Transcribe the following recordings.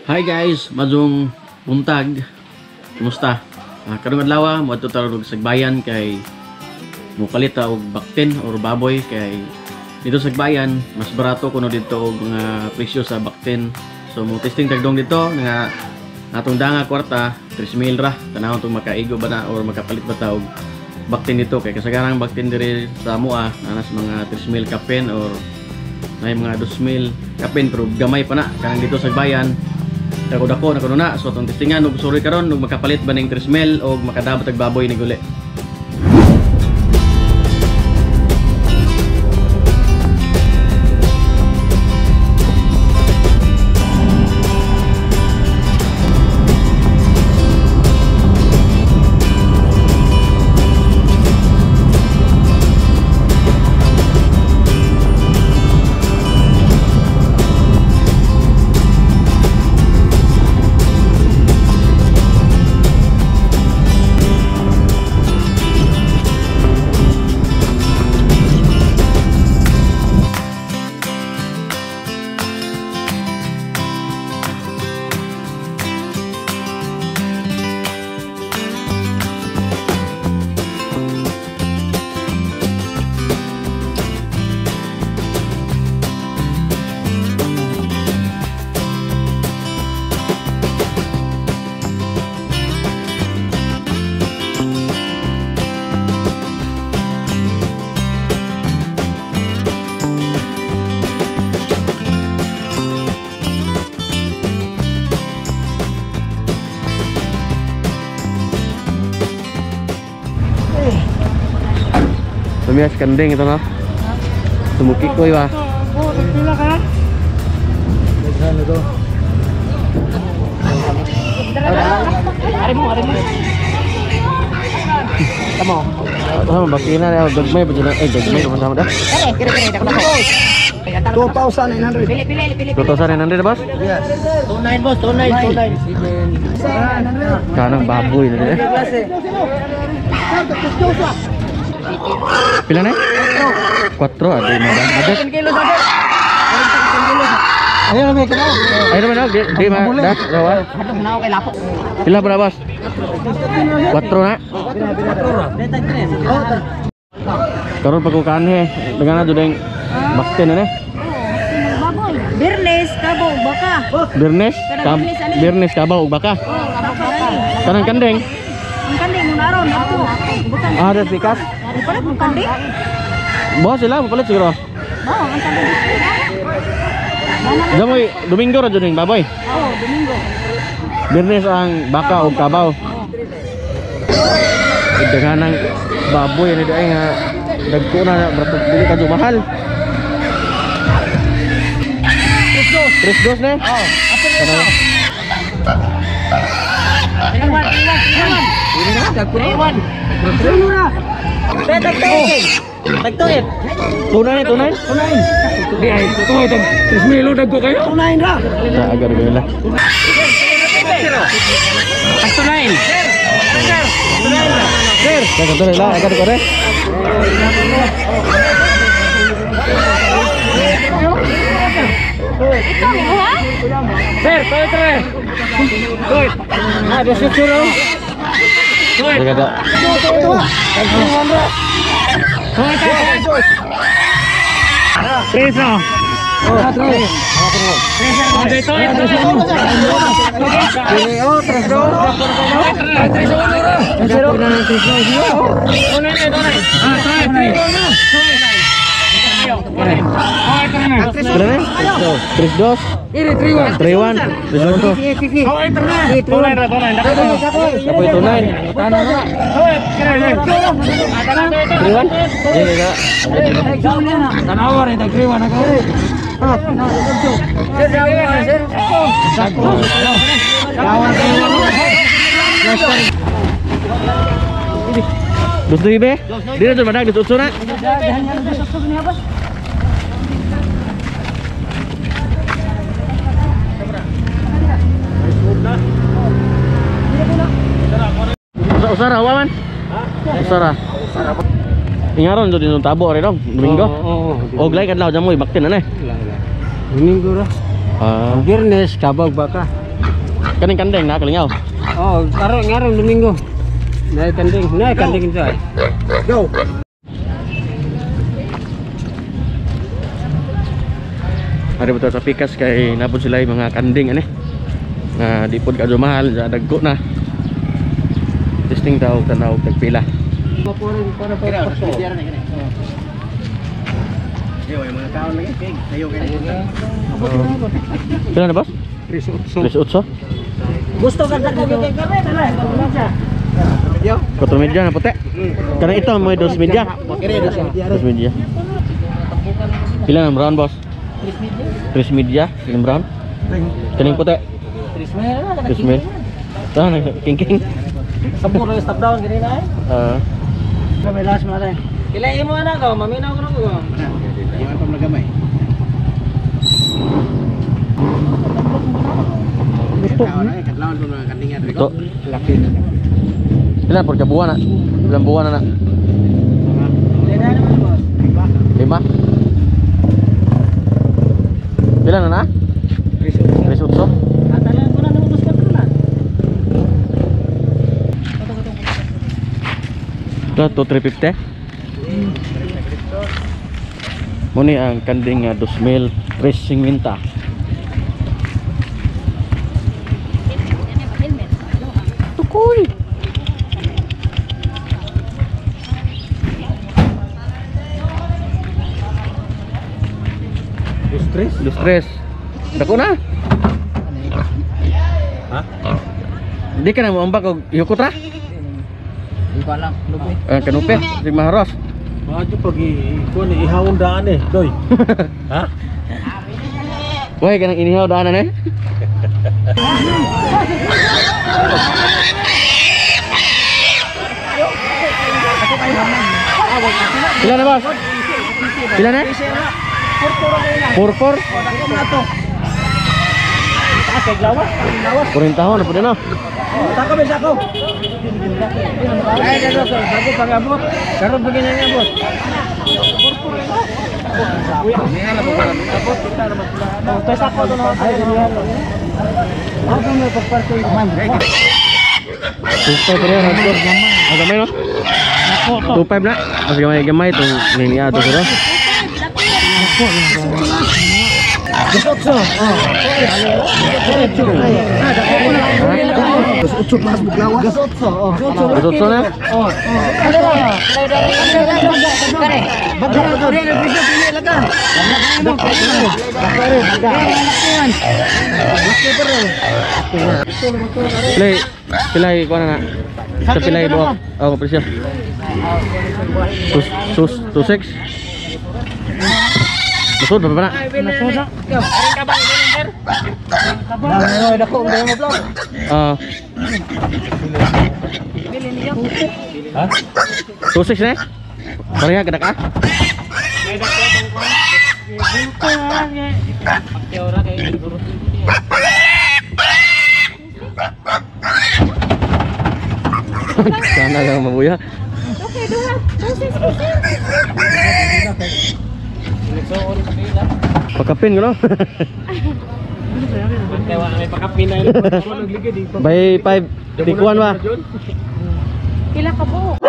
Hi guys, madung buntag. Kumusta? Karong adlaw mo ato tarong sagbayan kay mukalit ta og baktin or baboy kay dito sa bagbayan mas barato kuno dito og mga presyo sa baktin. So mo testing tagdong dito nga atong danga kwarta 3,000 ra tanawon tong makaigo ba na or makapalit ba ta og baktin dito kay kasagarang baktin diri sa amoa anas mga 3,000 kapen or may mga 2,000 kapen pero gamay pa na kanang dito sa bagbayan. Dako-dako na kuno na. So atong testingan og suri karon og makapalit ba ning 3,000 og makadabot og baboy ni guli. Tumias kandeng itu no. Tumuki ko iwa. Oh, pila ka? Daghan ito. Ari mo. Tamo. Sama bakina ya dagmay pa dyan. Dagmay naman sama dah. Kira-kira dak 2,900. 2,900 boss? Yes. 29 boss, 29. Kanang baboy na deh. Pila na? 4 ada na ba? Ada 10 kilos ada. 10 kilos. Ayo na may kanaw. Ay naman na, di ma dah rawa. Hadto na kay lapo. Pila ba boss? 4 na. Karon pagkukaan he, dengan na jud bakten na. Baboy. Birnes, kabaw, baka. Birnes kabaw ug baka. Kanang kandeng. Ang kanding mo naron ako. Bukan. Ada pikas. Dari pala kung kanding. Boss sila mo palit siguro. Ang kanding. Jamoy Domingo ra jud ning baboy. Oh, Domingo. Birnes ang baka ug kabaw. Dengan ang baboy ni daay nga dagko na bratog dili ka jud mahal. 3 na? Oh, apa ni? Iwan. Ini na dagko. Iwan. Dagko na. Tagtuit. Tunay. Di ay tuit. 3,000 dagko kayo. Tunain ra. Sa agar gala. Tunain. Sir, tuloy la agar ko re. Ito mo ha? Sir, tuit re. Tuit. Ada suturo. Tuit. Gada. Preso. Ini 3-1. 3-1 to. Kapoy tunay. 3-1. Ini ga. Tanawar ito 3-1 ako. Dos tu ibe? Dia tu mana gitu usuna? Usara wawan? Usara. Ingaron jud yung tabo rin dong, Domingo. Og lay kadlaw jamoy baktin na. Domingo ra. Ah, Birnes kabag baka. Kaning kandeng na kalingaw. Oh, ngarang Domingo. Naik kanding itu. Go. Hari betul sa pikas kay napod sila yung mga kanding ani. Nga di pod kadyo mahal sa dagko na. Testing daw tanaw tagpila. Para Yo, yung mga kaon lagi, pig. Ayo Pila na boss? 3.8. Gusto ka sa kagiging kami, tala. 4 media na puti. Karena ito mo 2 media. 2 media. Pila na brown boss? 3 media, yung brown. Kaning puti. 3 media. Tahan king. Saburo yung stop down gini na eh. Kami last mo na. Kilain mo anak ko, maminaw ko na ko. Yung pam nagamay. Gusto na kadlawan po mga kandingan dito. laki na. Ilan por kabuan na? Ilang buwan na na? Kilain na naman boss. 5. Ilan na na? 3.8. Atalan ko na naubos ka na. Ito 350. Muni ang kanding 2,000 350. Tukoy. Dos tres. Dako na. Ha? Di ka na mo ambak og yukot ra. Di ko alam, lupi. Kanupe, di maharos. Maju pagi ko ni ihawon daan eh, doy. Ha? Wah, kanang inihaw daanan eh. Pila na boss? Pila na? Purpur? Kuring tahun apa na? Tako bisa ako. Ay, dito ko, sabi pangabot. Karon begini niya, boss. Tes ako doon ako. Ay, diyan. Ako may pagparking man. Tupa pa rin, hardcore. Magamay no? Tupa na? Mas gamay-gamay itong niniado ko rin. Gesotso. Gesotso mas buglawas. Gesotso. Gesotso na? Oh. Pilay ko na. Sa pilay buwak. Ako presyo. Tus 6. Masud ba na? Tus 6 na? Pareha kada ka? Sana lang mabuya. Okay, duha. Pakapin ko no? May pakapin na By 5 tikuan ba? Pila ka buok?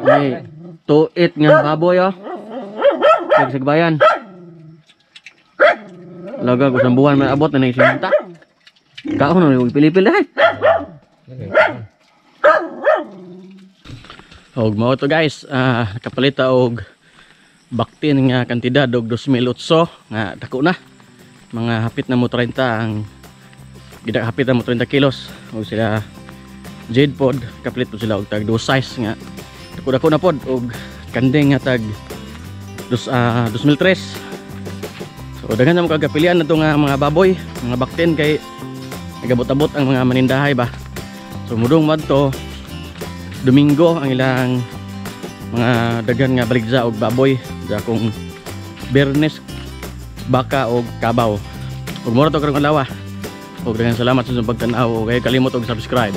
May 2.8 nga baboy oh. Sagbayan. Laga ko sa buwan may abot na nang isinta. Kaon na yung pilipil dahil. Og mao to guys, kapalita og baktin nga kantidad og 2,008 nga dako na. Mga hapit na mo 30 ang gidak hapit na mo 30 kilos og sila jade pod kapalit po sila og tag 2 size nga dako na pod og kanding nga tag 2003. So daghan na mo kagapilian na to nga mga baboy, mga baktin kay nagabot-abot ang mga manindahay ba. So mudong madto Domingo ang ilang mga daghan nga baligza og baboy sa kung Bernes baka og kabaw. Ug mura to karong adlaw. Og daghan salamat sa inyong pagtan-aw og kalimot og subscribe.